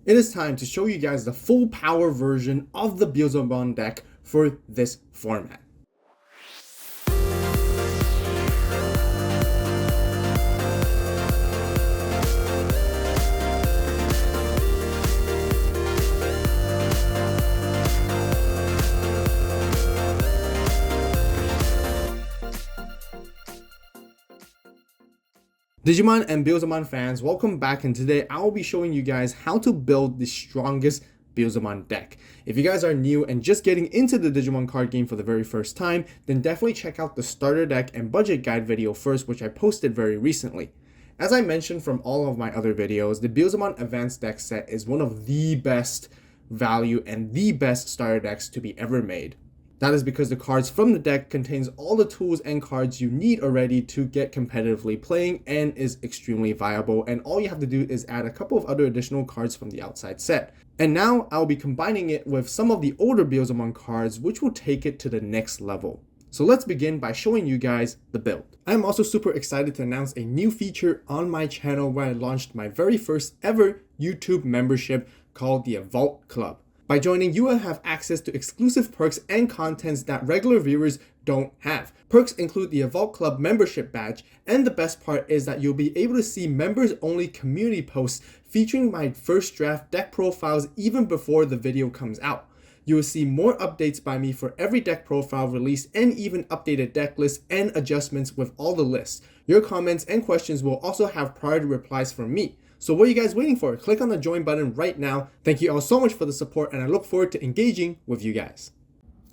It is time to show you guys the full power version of the Beelzemon deck for this format. Digimon and Beelzemon fans, welcome back, and today I will be showing you guys how to build the strongest Beelzemon deck. If you guys are new and just getting into the Digimon card game for the very first time, then definitely check out the starter deck and budget guide video first, which I posted very recently. As I mentioned from all of my other videos, the Beelzemon Advanced Deck set is one of the best value and the best starter decks to be ever made. That is because the cards from the deck contains all the tools and cards you need already to get competitively playing and is extremely viable, and all you have to do is add a couple of other additional cards from the outside set. And now I'll be combining it with some of the older Beelzemon cards, which will take it to the next level. So let's begin by showing you guys the build. I'm also super excited to announce a new feature on my channel where I launched my very first ever YouTube membership called the Avault Club. By joining, you will have access to exclusive perks and contents that regular viewers don't have. Perks include the Avault Club membership badge, and the best part is that you'll be able to see members-only community posts featuring my first draft deck profiles even before the video comes out. You will see more updates by me for every deck profile release and even updated deck lists and adjustments with all the lists. Your comments and questions will also have priority replies from me. So what are you guys waiting for? Click on the join button right now. Thank you all so much for the support, and I look forward to engaging with you guys.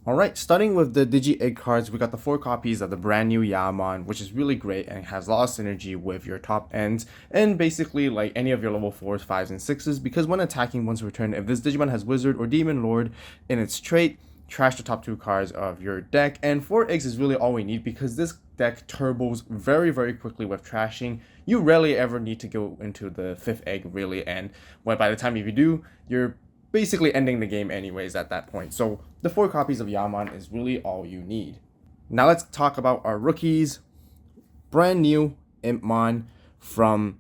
Alright, starting with the Digi-Egg cards, we got the 4 copies of the brand new Yaman, which is really great and has a lot of synergy with your top ends, and basically like any of your level 4s, 5s, and 6s, because when attacking once returned, if this Digimon has Wizard or Demon Lord in its trait, trash the top 2 cards of your deck, and 4 eggs is really all we need because this deck turbos very quickly with trashing. You rarely ever need to go into the 5th egg really, and by the time if you do, you're basically ending the game anyways at that point. So the 4 copies of Yaman is really all you need. Now let's talk about our rookies. Brand new Impmon from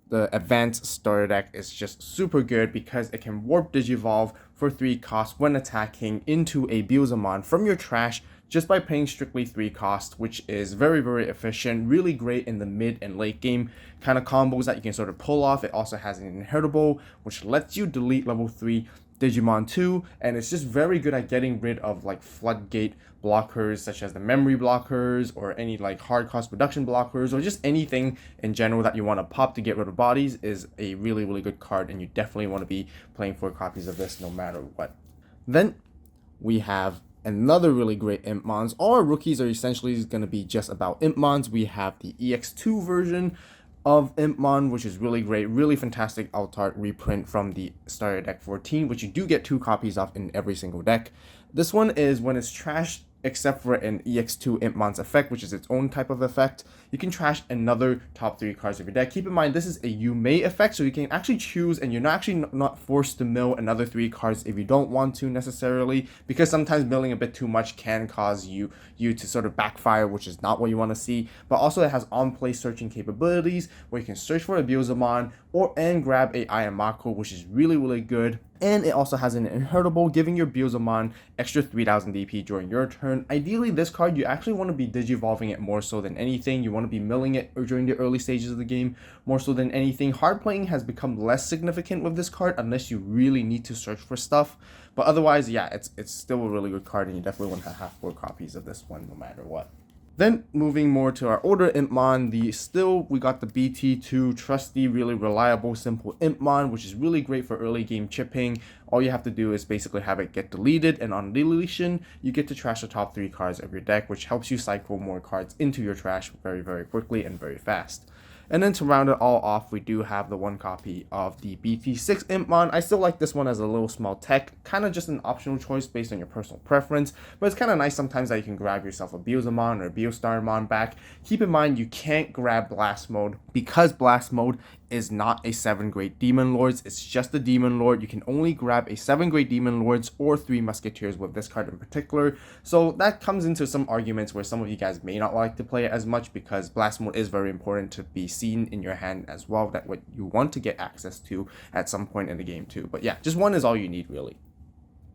the Advanced Starter Deck is just super good because it can warp Digivolve for 3 costs when attacking into a Beelzemon from your trash just by paying strictly 3 costs, which is very efficient, really great in the mid and late game kind of combos that you can sort of pull off. It also has an inheritable, which lets you delete level 3 Digimon 2, and it's just very good at getting rid of like floodgate blockers such as the memory blockers or any like hard cost reduction blockers or just anything in general that you want to pop to get rid of bodies is a really good card, and you definitely want to be playing 4 copies of this no matter what. Then we have another really great Impmons. All our rookies are essentially going to be just about Impmons. We have the EX2 version of Impmon, which is really great, really fantastic alt art reprint from the Starter Deck 14, which you do get 2 copies of in every single deck. This one is when it's trashed, except for an EX2 Impmon's effect, which is its own type of effect, you can trash another top 3 cards of your deck. Keep in mind, this is a you may effect, so you can actually choose, and you're not forced to mill another 3 cards if you don't want to necessarily, because sometimes milling a bit too much can cause you to sort of backfire, which is not what you want to see. But also it has on-play searching capabilities, where you can search for a Beelzemon and grab a Ayamako, which is really good. And it also has an inheritable, giving your Beelzemon extra 3000 DP during your turn. Ideally, this card, you actually want to be digivolving it more so than anything. You want to be milling it during the early stages of the game more so than anything. Hard playing has become less significant with this card unless you really need to search for stuff. But otherwise, yeah, it's still a really good card, and you definitely want to have 4 copies of this one no matter what. Then moving more to our older Impmon, we got the BT2 trusty, really reliable, simple Impmon, which is really great for early game chipping. All you have to do is basically have it get deleted, and on deletion, you get to trash the top 3 cards of your deck, which helps you cycle more cards into your trash very quickly and very fast. And then to round it all off, we do have the 1 copy of the BT6 Impmon. I still like this one as a little small tech, kind of just an optional choice based on your personal preference, but it's kind of nice sometimes that you can grab yourself a Beelzemon or a Beelstarmon back. Keep in mind, you can't grab Blast Mode because Blast Mode is not a 7-grade Demon Lords, it's just a Demon Lord. You can only grab a 7-grade Demon Lords or 3 Musketeers with this card in particular, so that comes into some arguments where some of you guys may not like to play it as much because Blast Mode is very important to be seen in your hand as well, that what you want to get access to at some point in the game too. But yeah, just one is all you need really.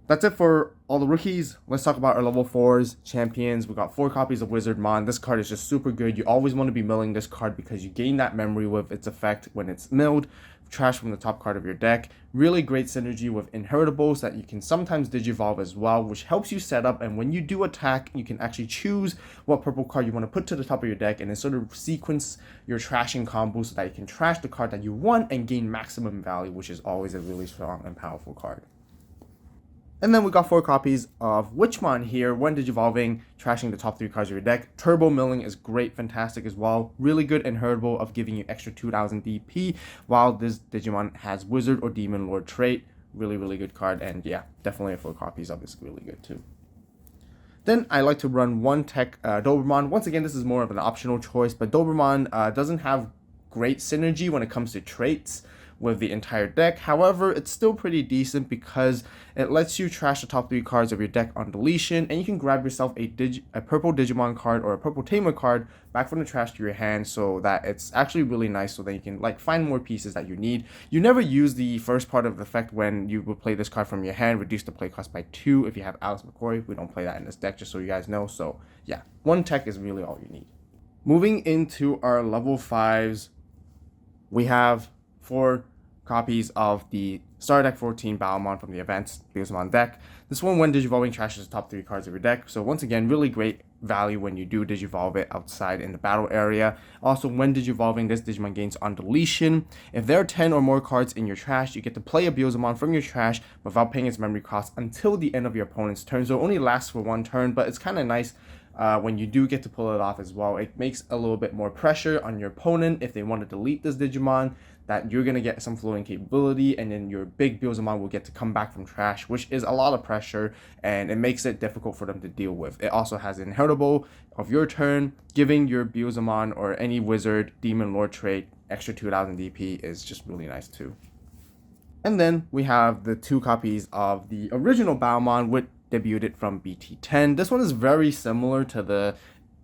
That's it for all the rookies. Let's talk about our level 4s, champions. We got 4 copies of Wizardmon. This card is just super good. You always want to be milling this card because you gain that memory with its effect when it's milled. Trash from the top card of your deck. Really great synergy with inheritables that you can sometimes digivolve as well, which helps you set up, and when you do attack, you can actually choose what purple card you want to put to the top of your deck and then sort of sequence your trashing combo so that you can trash the card that you want and gain maximum value, which is always a really strong and powerful card. And then we got 4 copies of Witchmon here. When digivolving, trashing the top 3 cards of your deck. Turbo milling is great, fantastic as well. Really good and heritable of giving you extra 2000 DP, while this Digimon has Wizard or Demon Lord trait. Really, really good card, and yeah, definitely 4 copies of this really good too. Then I like to run 1 tech Doberman. Once again, this is more of an optional choice, but Doberman doesn't have great synergy when it comes to traits with the entire deck. However, it's still pretty decent because it lets you trash the top 3 cards of your deck on deletion, and you can grab yourself a purple Digimon card or a purple Tamer card back from the trash to your hand, so that it's actually really nice, so that you can like find more pieces that you need. You never use the first part of the effect when you would play this card from your hand, reduce the play cost by 2 if you have Alice McCoy. We don't play that in this deck, just so you guys know. So yeah, 1 tech is really all you need. Moving into our level 5s, we have 4 copies of the Starter Deck 14 Beelzemon from the Advanced Beelzemon Deck. This one, when digivolving, trashes the top 3 cards of your deck. So once again, really great value when you do digivolve it outside in the battle area. Also, when digivolving, this Digimon gains on deletion. If there are 10 or more cards in your trash, you get to play a Beelzemon from your trash without paying its memory cost until the end of your opponent's turn. So it only lasts for 1 turn, but it's kind of nice when you do get to pull it off as well. It makes a little bit more pressure on your opponent if they want to delete this Digimon, that you're going to get some floating capability, and then your big Beelzemon will get to come back from trash, which is a lot of pressure, and it makes it difficult for them to deal with. It also has an inheritable of your turn, giving your Beelzemon or any Wizard, Demon Lord trait extra 2000 DP is just really nice too. And then we have the 2 copies of the original Beelzemon, which debuted from BT10. This one is very similar to the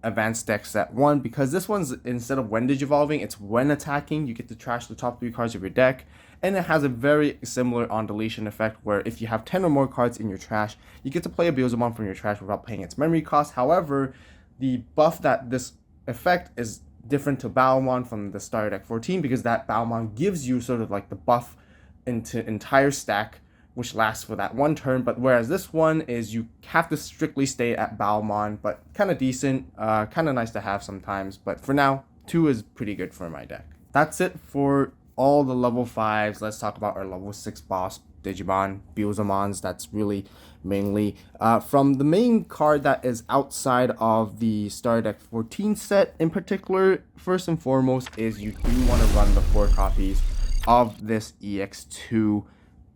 Advanced Deck Set 1 because this one's, instead of when digivolving, it's when attacking. You get to trash the top 3 cards of your deck, and it has a very similar on deletion effect where if you have 10 or more cards in your trash, you get to play a Beelzemon from your trash without paying its memory cost. However, the buff that this effect is different to Beelzemon from the Starter Deck 14 because that Beelzemon gives you sort of like the buff into entire stack, which lasts for that 1 turn, but whereas this one is you have to strictly stay at Beelzemon, but kind of decent, kind of nice to have sometimes, but for now, 2 is pretty good for my deck. That's it for all the level 5s. Let's talk about our level 6 boss Digimon, Beelzemons. That's really mainly from the main card that is outside of the Starter Deck 14 set in particular. First and foremost is you do want to run the 4 copies of this EX2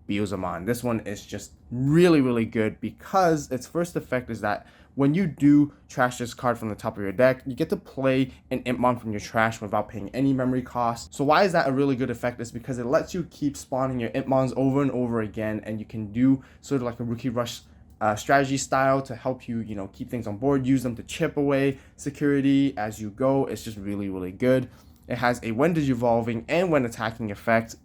Beelzemon. This one is just really, really good because its first effect is that when you do trash this card from the top of your deck, you get to play an Impmon from your trash without paying any memory cost. So why is that a really good effect? Is because it lets you keep spawning your Impmons over and over again, and you can do sort of like a Rookie Rush strategy style to help you, keep things on board, use them to chip away security as you go. It's just really, really good. It has a when digivolving and when attacking effect.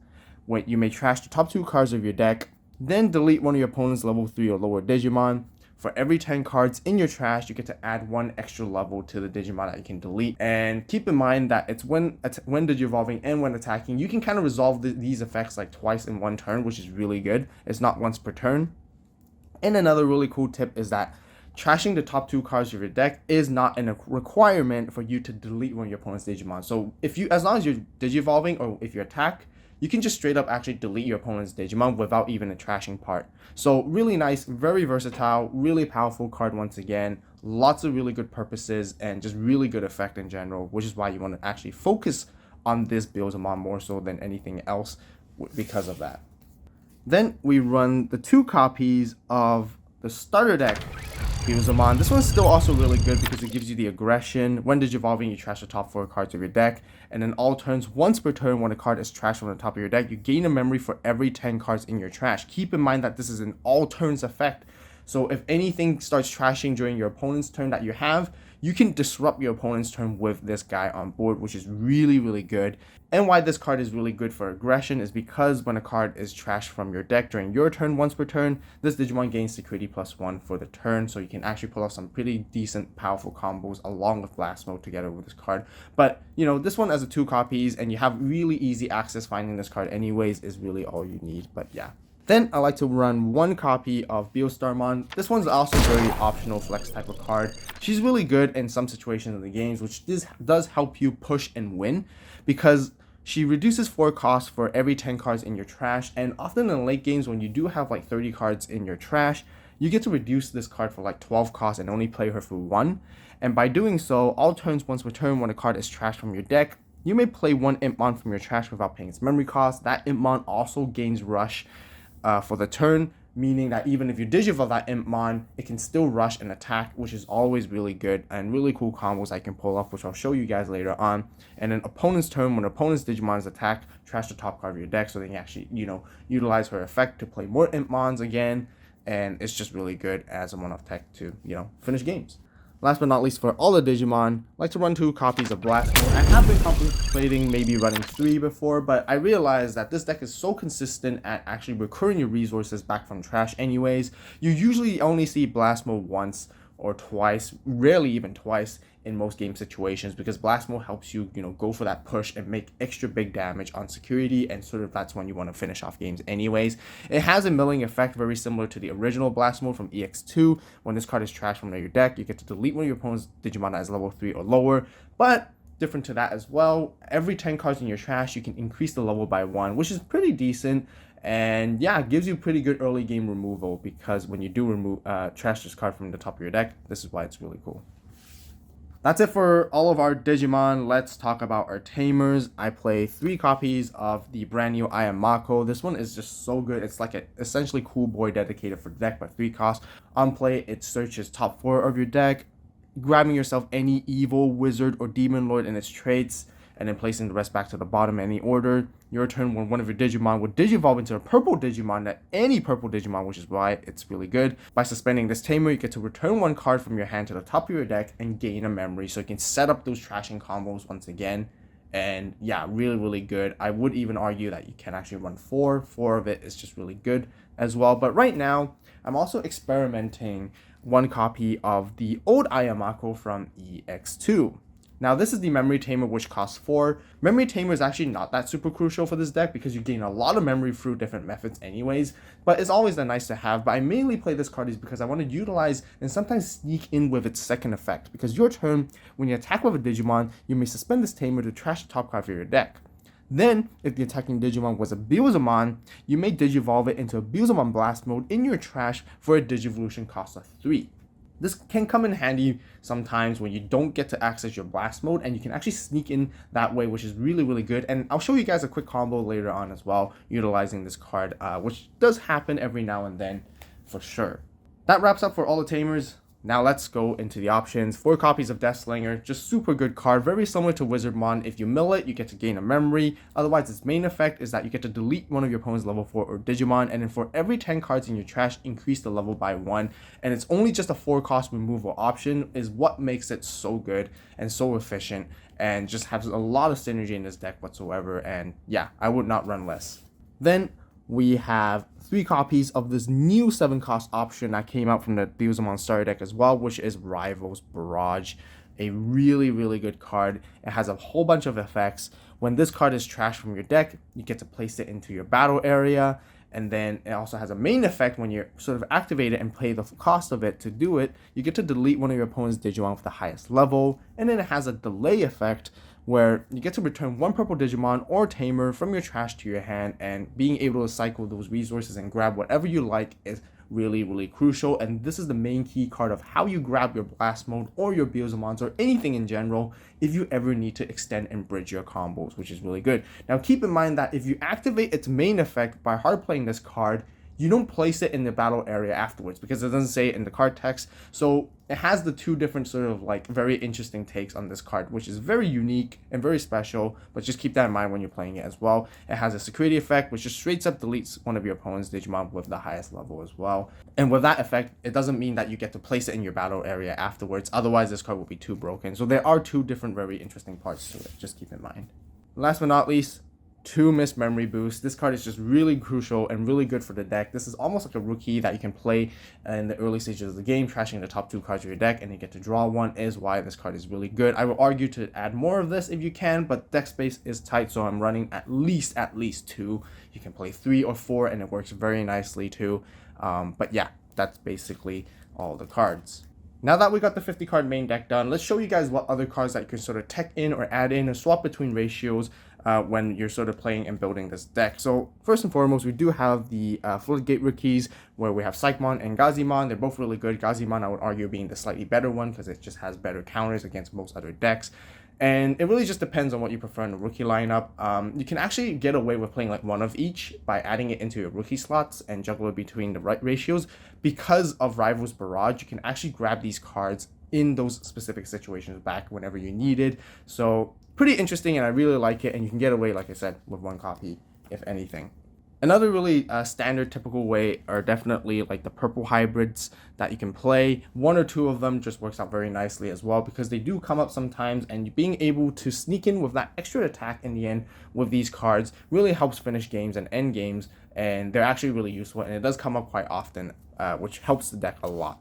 When you may trash the top 2 cards of your deck, then delete one of your opponent's level 3 or lower Digimon. For every 10 cards in your trash, you get to add 1 extra level to the Digimon that you can delete. And keep in mind that it's when digivolving and when attacking, you can kind of resolve these effects like twice in 1 turn, which is really good. It's not once per turn. And another really cool tip is that trashing the top 2 cards of your deck is not a requirement for you to delete one of your opponent's Digimon. So as long as you're digivolving or if you attack, you can just straight up actually delete your opponent's Digimon without even a trashing part. So really nice, very versatile, really powerful card once again. Lots of really good purposes and just really good effect in general, which is why you want to actually focus on this Beelzemon more so than anything else because of that. Then we run the 2 copies of the Starter Deck Beelzemon. This one's still also really good because it gives you the aggression. When digivolving, you trash the top 4 cards of your deck, and then all turns, once per turn, when a card is trashed from the top of your deck, you gain a memory for every 10 cards in your trash. Keep in mind that this is an all turns effect, so if anything starts trashing during your opponent's turn that you have, you can disrupt your opponent's turn with this guy on board, which is really, really good. And why this card is really good for aggression is because when a card is trashed from your deck during your turn once per turn, this Digimon gains security +1 for the turn, so you can actually pull off some pretty decent, powerful combos along with Blast Mode together with this card. But, this one as a 2 copies, and you have really easy access finding this card anyways, is really all you need. But yeah. Then I like to run 1 copy of Beelzemon. This one's also a very optional flex type of card. She's really good in some situations in the games, which does help you push and win, because she reduces 4 costs for every 10 cards in your trash, and often in late games when you do have like 30 cards in your trash, you get to reduce this card for like 12 costs and only play her for 1. And by doing so, all turns once per turn when a card is trashed from your deck, you may play 1 Impmon from your trash without paying its memory cost. That Impmon also gains Rush for the turn, meaning that even if you Digivolve that Impmon, it can still rush and attack, which is always really good, and really cool combos I can pull off, which I'll show you guys later on. And then opponent's turn, when opponent's Digimons attack, trash the top card of your deck so they can actually, utilize her effect to play more Impmons again, and it's just really good as a one-off tech to, finish games. Last but not least, for all the Digimon, I like to run 2 copies of Blast Mode. I have been contemplating maybe running 3 before, but I realized that this deck is so consistent at actually recurring your resources back from trash anyways. You usually only see Blast Mode once or twice, rarely even twice in most game situations, because Blast Mode helps you, go for that push and make extra big damage on security, and sort of that's when you want to finish off games anyways. It has a milling effect very similar to the original Blast Mode from EX2. When this card is trashed from your deck, you get to delete one of your opponent's Digimon that is level 3 or lower, but different to that as well, every 10 cards in your trash, you can increase the level by 1, which is pretty decent. And yeah, it gives you pretty good early game removal, because when you do remove trash this card from the top of your deck, this is why it's really cool. That's it for all of our Digimon. Let's talk about our Tamers. I play 3 copies of the brand new Ayamako. This one is just so good. It's like an essentially cool boy dedicated for the deck, but 3 costs. On play, it searches top 4 of your deck, grabbing yourself any evil, wizard, or demon lord and its traits, and then placing the rest back to the bottom in any order. Your turn, when one of your Digimon would Digivolve into a purple Digimon, any purple Digimon, which is why it's really good. By suspending this Tamer, you get to return 1 card from your hand to the top of your deck and gain a memory, so you can set up those trashing combos once again. And yeah, really, really good. I would even argue that you can actually run 4. 4 of it is just really good as well. But right now, I'm also experimenting 1 copy of the old Ayamako from EX2. Now, this is the Memory Tamer, which costs 4. Memory Tamer is actually not that super crucial for this deck because you gain a lot of memory through different methods anyways, but it's always that nice to have. But I mainly play this card is because I want to utilize and sometimes sneak in with its second effect, because your turn, when you attack with a Digimon, you may suspend this Tamer to trash the top card of your deck. Then, if the attacking Digimon was a Beelzemon, you may Digivolve it into a Beelzemon Blast Mode in your trash for a Digivolution cost of 3. This can come in handy sometimes when you don't get to access your Blast Mode, and you can actually sneak in that way, which is really, really good. And I'll show you guys a quick combo later on as well, utilizing this card, which does happen every now and then for sure. That wraps up for all the Tamers. Now let's go into the options. 4 copies of Deathslinger, just super good card, very similar to Wizardmon. If you mill it, you get to gain a memory. Otherwise, its main effect is that you get to delete one of your opponent's level 4 or Digimon, and then for every 10 cards in your trash, increase the level by 1. And it's only just a 4 cost removal option is what makes it so good and so efficient, and just has a lot of synergy in this deck whatsoever. And yeah, I would not run less. Then we have 3 copies of this new 7 cost option that came out from the Beelzemon Starter Deck as well, which is Rival's Barrage. A really, really good card. It has a whole bunch of effects. When this card is trashed from your deck, you get to place it into your battle area. And then it also has a main effect. When you sort of activate it and pay the cost of it to do it, you get to delete one of your opponent's Digimon with the highest level. And then it has a delay effect where you get to return 1 purple Digimon or Tamer from your trash to your hand, and being able to cycle those resources and grab whatever you like is really, really crucial. And this is the main key card of how you grab your Blast Mode or your Beelzemons or anything in general if you ever need to extend and bridge your combos, which is really good. Now keep in mind that if you activate its main effect by hard playing this card, you don't place it in the battle area afterwards because it doesn't say it in the card text. So it has the two different sort of like very interesting takes on this card, which is very unique and very special, but just keep that in mind when you're playing it as well. It has a security effect, which just straight up deletes one of your opponent's Digimon with the highest level as well. And with that effect, it doesn't mean that you get to place it in your battle area afterwards. Otherwise, this card will be too broken. So there are two different very interesting parts to it. Just keep in mind. Last but not least, 2 missed memory boosts. This card is just really crucial and really good for the deck. This is almost like a rookie that you can play in the early stages of the game, trashing the top 2 cards of your deck, and you get to draw one is why this card is really good. I will argue to add more of this if you can, but deck space is tight, so I'm running at least 2. You can play 3 or 4, and it works very nicely too. But yeah, that's basically all the cards. Now that we got the 50 card main deck done, let's show you guys what other cards that you can sort of tech in or add in or swap between ratios when you're sort of playing and building this deck. So first and foremost, we do have the Floodgate rookies where we have Psychmon and Gazimon. They're both really good. Gazimon, I would argue, being the slightly better one because it just has better counters against most other decks. And it really just depends on what you prefer in the rookie lineup. You can actually get away with playing like one of each by adding it into your rookie slots and juggle it between the right ratios. Because of Rival's Barrage, you can actually grab these cards in those specific situations back whenever you need it. So pretty interesting, and I really like it. And you can get away, like I said, with one copy, if anything. Another really standard typical way are definitely like the purple hybrids that you can play. 1 or 2 of them just works out very nicely as well because they do come up sometimes, and being able to sneak in with that extra attack in the end with these cards really helps finish games and end games, and they're actually really useful, and it does come up quite often, which helps the deck a lot.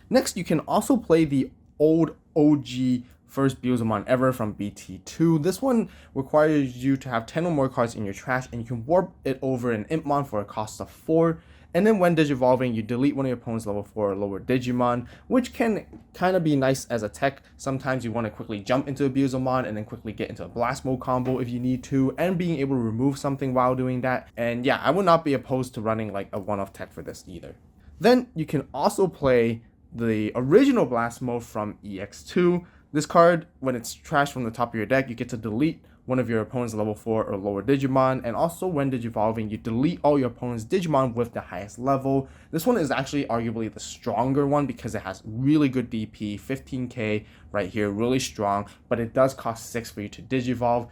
Next, you can also play the old OG first Beelzemon ever from BT2. This one requires you to have 10 or more cards in your trash, and you can warp it over an Impmon for a cost of 4. And then when digivolving, you delete one of your opponent's level 4 or lower Digimon, which can kind of be nice as a tech. Sometimes you want to quickly jump into a Beelzemon and then quickly get into a Blast Mode combo if you need to, and being able to remove something while doing that. And yeah, I would not be opposed to running like a one-off tech for this either. Then you can also play the original Blast Mode from EX2. This card, when it's trashed from the top of your deck, you get to delete one of your opponent's level 4 or lower Digimon, and also when digivolving, you delete all your opponent's Digimon with the highest level. This one is actually arguably the stronger one because it has really good DP, 15k right here, really strong, but it does cost 6 for you to digivolve,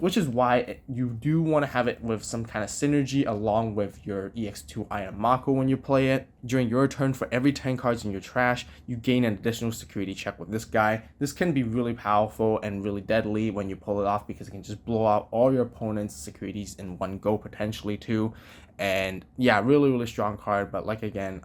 which is why you do want to have it with some kind of synergy along with your EX2 Iron Mako when you play it. During your turn, for every 10 cards in your trash, you gain an additional security check with this guy. This can be really powerful and really deadly when you pull it off because it can just blow out all your opponent's securities in one go potentially too. And yeah, really strong card, but like I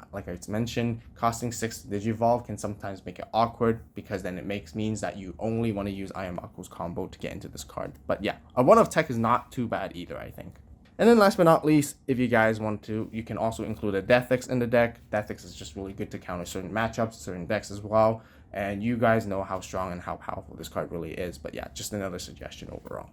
mentioned, costing 6 to digivolve can sometimes make it awkward because then it means that you only want to use Iron Mako's combo to get into this card. But yeah, a one-off tech is not too bad either, I think. And then last but not least, if you guys want to, you can also include a Death X in the deck. Death X is just really good to counter certain matchups, certain decks as well. And you guys know how strong and how powerful this card really is. But yeah, just another suggestion overall.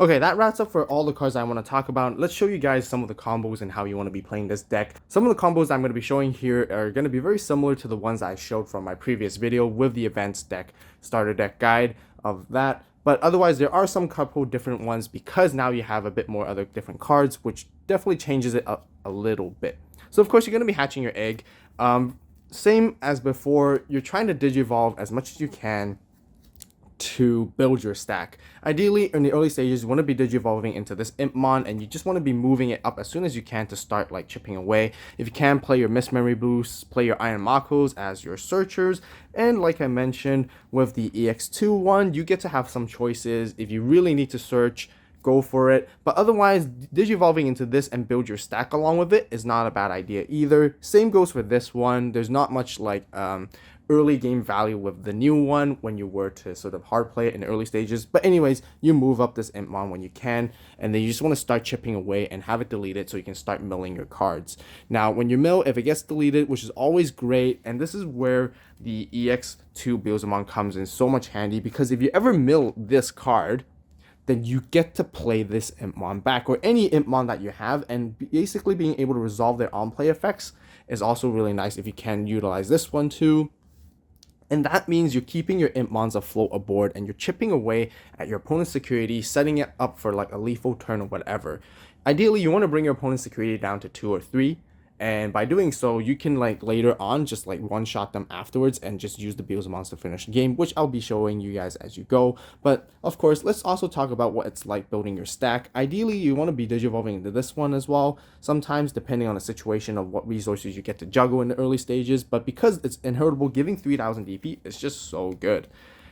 Okay, that wraps up for all the cards I want to talk about. Let's show you guys some of the combos and how you want to be playing this deck. Some of the combos I'm going to be showing here are going to be very similar to the ones I showed from my previous video with the Advanced Deck Starter Deck guide of that. But otherwise, there are some couple different ones because now you have a bit more other different cards, which definitely changes it a little bit. So of course, you're going to be hatching your egg. Same as before, you're trying to digivolve as much as you can to build your stack. Ideally, in the early stages, you want to be digivolving into this Impmon, and you just want to be moving it up as soon as you can to start like chipping away. If you can, play your Missed Memory Boosts, play your Iron Makos as your searchers, and like I mentioned with the EX2 one, you get to have some choices. If you really need to search, go for it, but otherwise digivolving into this and build your stack along with it is not a bad idea either. Same goes for this one. There's not much like early game value with the new one when you were to sort of hard play it in the early stages, but anyways, you move up this Impmon when you can, and then you just want to start chipping away and have it deleted so you can start milling your cards. Now when you mill, if it gets deleted, which is always great, and this is where the EX2 Beelzemon comes in so much handy, because if you ever mill this card, then you get to play this Impmon back, or any Impmon that you have, and basically being able to resolve their on-play effects is also really nice if you can utilize this one too. And that means you're keeping your Impmons afloat aboard, and you're chipping away at your opponent's security, setting it up for like a lethal turn or whatever. Ideally, you want to bring your opponent's security down to 2 or 3. And by doing so, you can like later on just like one-shot them afterwards and just use the Beelzemons to finish the game, which I'll be showing you guys as you go. But of course, let's also talk about what it's like building your stack. Ideally, you want to be digivolving into this one as well, sometimes depending on the situation of what resources you get to juggle in the early stages. But because it's inheritable, giving 3000 DP is just so good.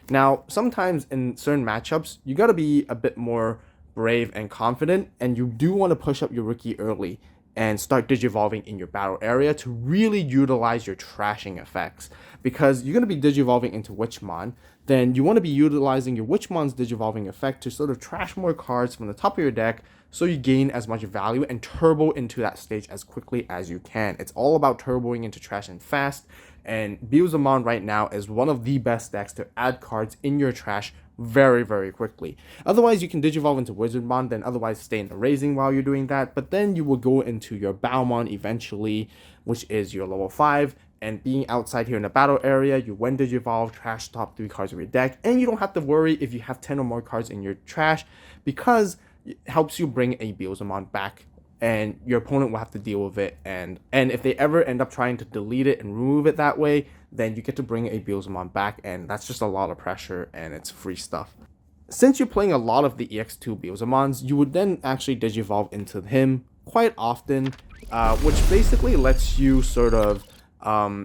Now, sometimes in certain matchups, you got to be a bit more brave and confident, and you do want to push up your rookie early and start digivolving in your battle area to really utilize your trashing effects. Because you're going to be digivolving into Witchmon, then you want to be utilizing your Witchmon's digivolving effect to sort of trash more cards from the top of your deck so you gain as much value and turbo into that stage as quickly as you can. It's all about turboing into trash and fast, and Beelzemon right now is one of the best decks to add cards in your trash very, very quickly. Otherwise, you can digivolve into Wizardmon, then otherwise stay in the raising while you're doing that, but then you will go into your Bowmon eventually, which is your level 5, and being outside here in the battle area, you when digivolve, trash top 3 cards of your deck, and you don't have to worry if you have 10 or more cards in your trash, because it helps you bring a Beelzemon back, and your opponent will have to deal with it, and if they ever end up trying to delete it and remove it that way, then you get to bring a Beelzemon back, and that's just a lot of pressure, and it's free stuff. Since you're playing a lot of the EX2 Beelzemons, you would then actually digivolve into him quite often, which basically lets you sort of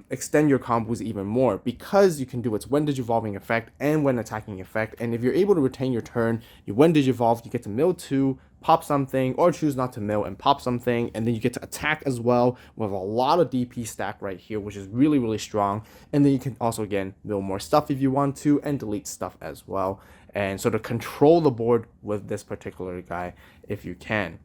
extend your combos even more, because you can do its when digivolving effect and when attacking effect, and if you're able to retain your turn, you when digivolve, you get to mill 2, pop something, or choose not to mill and pop something, and then you get to attack as well with a lot of DP stack right here, which is really, really strong. And then you can also, again, mill more stuff if you want to, and delete stuff as well, and sort of control the board with this particular guy if you can.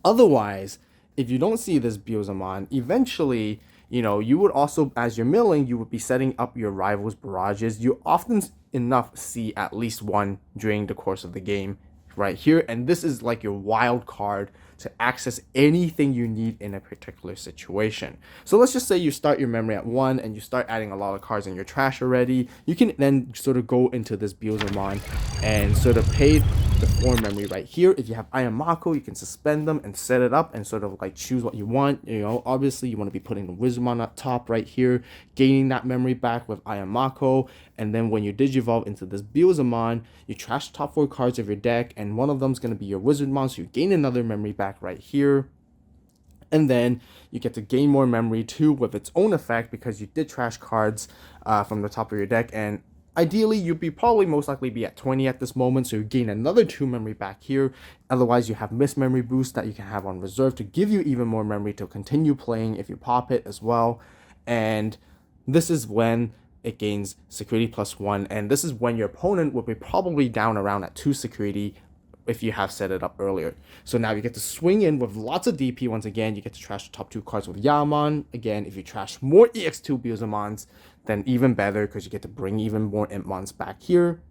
Otherwise, if you don't see this Beelzemon, eventually, you would also, as you're milling, you would be setting up your rivals' barrages. You often enough see at least one during the course of the game right here, and this is like your wild card to access anything you need in a particular situation. So let's just say you start your memory at 1 and you start adding a lot of cards in your trash already. You can then sort of go into this Beelzemon and sort of pay the 4 memory right here. If you have Ayamako, you can suspend them and set it up and sort of like choose what you want. Obviously you want to be putting the Wizardmon up top right here, gaining that memory back with Ayamako, and then when you digivolve into this Beelzemon, you trash the top 4 cards of your deck, and one of them is going to be your Wizardmon, so you gain another memory back right here. And then you get to gain more memory too with its own effect, because you did trash cards from the top of your deck, and ideally you'd be probably most likely be at 20 at this moment, so you gain another 2 memory back here. Otherwise, you have Miss Memory Boost that you can have on reserve to give you even more memory to continue playing if you pop it as well. And this is when it gains security +1, and this is when your opponent will be probably down around at 2 security if you have set it up earlier. So now you get to swing in with lots of DP. Once again, you get to trash the top 2 cards with Yaman. Again, if you trash more EX2 Beelzemons, then even better, because you get to bring even more Impmons back here.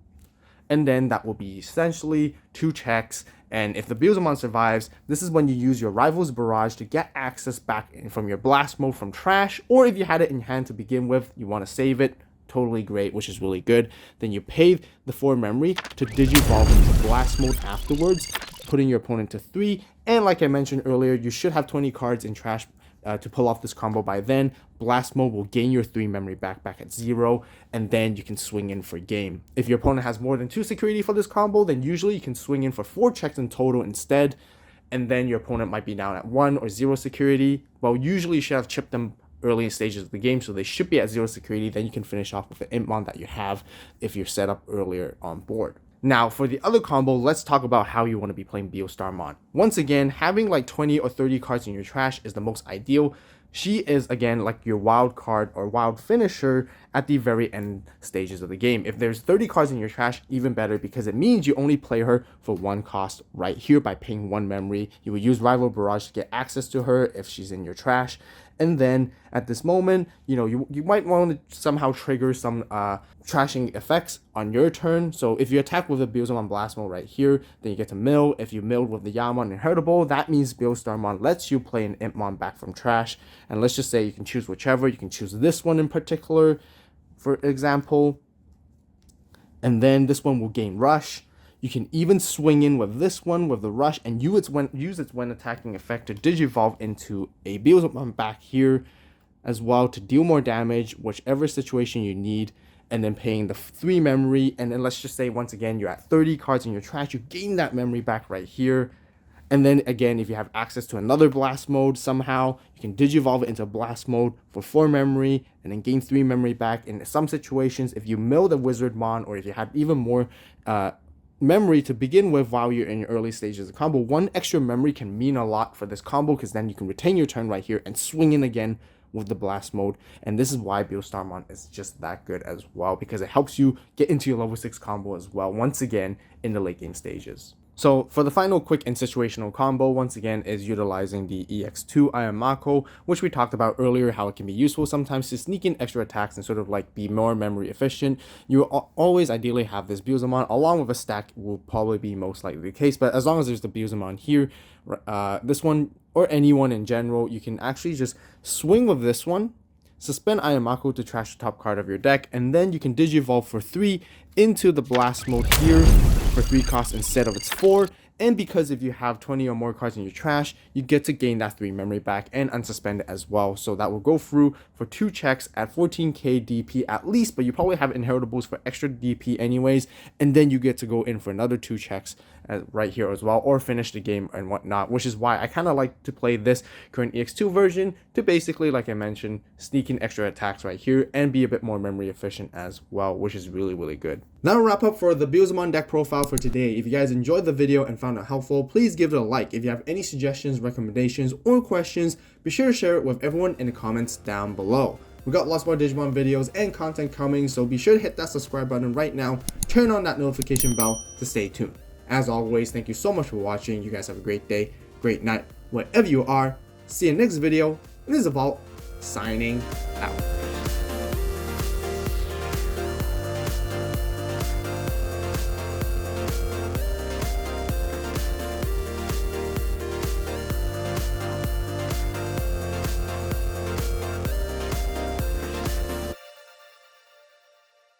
And then that will be essentially 2 checks. And if the Beelzemon survives, this is when you use your Rival's Barrage to get access back in from your Blast Mode from trash, or if you had it in hand to begin with, you want to save it, totally great, which is really good. Then you pay the 4 memory to digivolve into Blast Mode afterwards, putting your opponent to 3. And like I mentioned earlier, you should have 20 cards in trash to pull off this combo by then. Blast Mode will gain your 3 memory back at 0, and then you can swing in for game. If your opponent has more than 2 security for this combo, then usually you can swing in for 4 checks in total instead, and then your opponent might be down at 1 or 0 security. Well, usually you should have chipped them early stages of the game, so they should be at 0 security. Then you can finish off with the Impmon that you have if you're set up earlier on board. Now, for the other combo, let's talk about how you want to be playing Beelstarmon. Once again, having like 20 or 30 cards in your trash is the most ideal. She is, again, like your wild card or wild finisher at the very end stages of the game. If there's 30 cards in your trash, even better, because it means you only play her for 1 cost right here by paying 1 memory. You would use Rival Barrage to get access to her if she's in your trash. And then at this moment, you might want to somehow trigger some trashing effects on your turn. So if you attack with the Beelzemon Blast Mode right here, then you get to mill. If you milled with the Yaman Inheritable, that means Beelstarmon lets you play an Impmon back from trash. And let's just say you can choose whichever. You can choose this one in particular, for example. And then this one will gain Rush. You can even swing in with this one with the rush and use its when attacking effect to digivolve into a Beelzemon back here as well to deal more damage, whichever situation you need, and then paying the 3 memory. And then let's just say once again you're at 30 cards in your trash, you gain that memory back right here. And then again, if you have access to another blast mode somehow, you can digivolve it into blast mode for 4 memory and then gain 3 memory back. In some situations, if you mill the Wizardmon, or if you have even more memory to begin with while you're in your early stages of the combo, 1 extra memory can mean a lot for this combo, because then you can retain your turn right here and swing in again with the blast mode. And this is why Beelzemon is just that good as well, because it helps you get into your level 6 combo as well, once again in the late game stages. So for the final quick and situational combo, once again, is utilizing the EX2 Ayamako, which we talked about earlier, how it can be useful sometimes to sneak in extra attacks and sort of like be more memory efficient. You always ideally have this Beelzemon along with a stack, will probably be most likely the case, but as long as there's the Beelzemon here, this one or anyone in general, you can actually just swing with this one, suspend Ayamako to trash the top card of your deck, and then you can digivolve for 3 into the blast mode here for 3 costs instead of its 4. And because if you have 20 or more cards in your trash, you get to gain that 3 memory back and unsuspend it as well. So that will go through for 2 checks at 14k DP at least, but you probably have inheritables for extra DP anyways, and then you get to go in for another 2 checks right here as well, or finish the game and whatnot, which is why I kind of like to play this current EX2 version to basically, like I mentioned, sneak in extra attacks right here and be a bit more memory efficient as well, which is really, really good. That'll wrap up for the Beelzemon deck profile for today. If you guys enjoyed the video and found it helpful, please give it a like. If you have any suggestions, recommendations, or questions, be sure to share it with everyone in the comments down below. We got lots more Digimon videos and content coming, so be sure to hit that subscribe button right now, turn on that notification bell to stay tuned. As always, thank you so much for watching. You guys have a great day, great night, wherever you are. See you next video. This is Avault, signing out.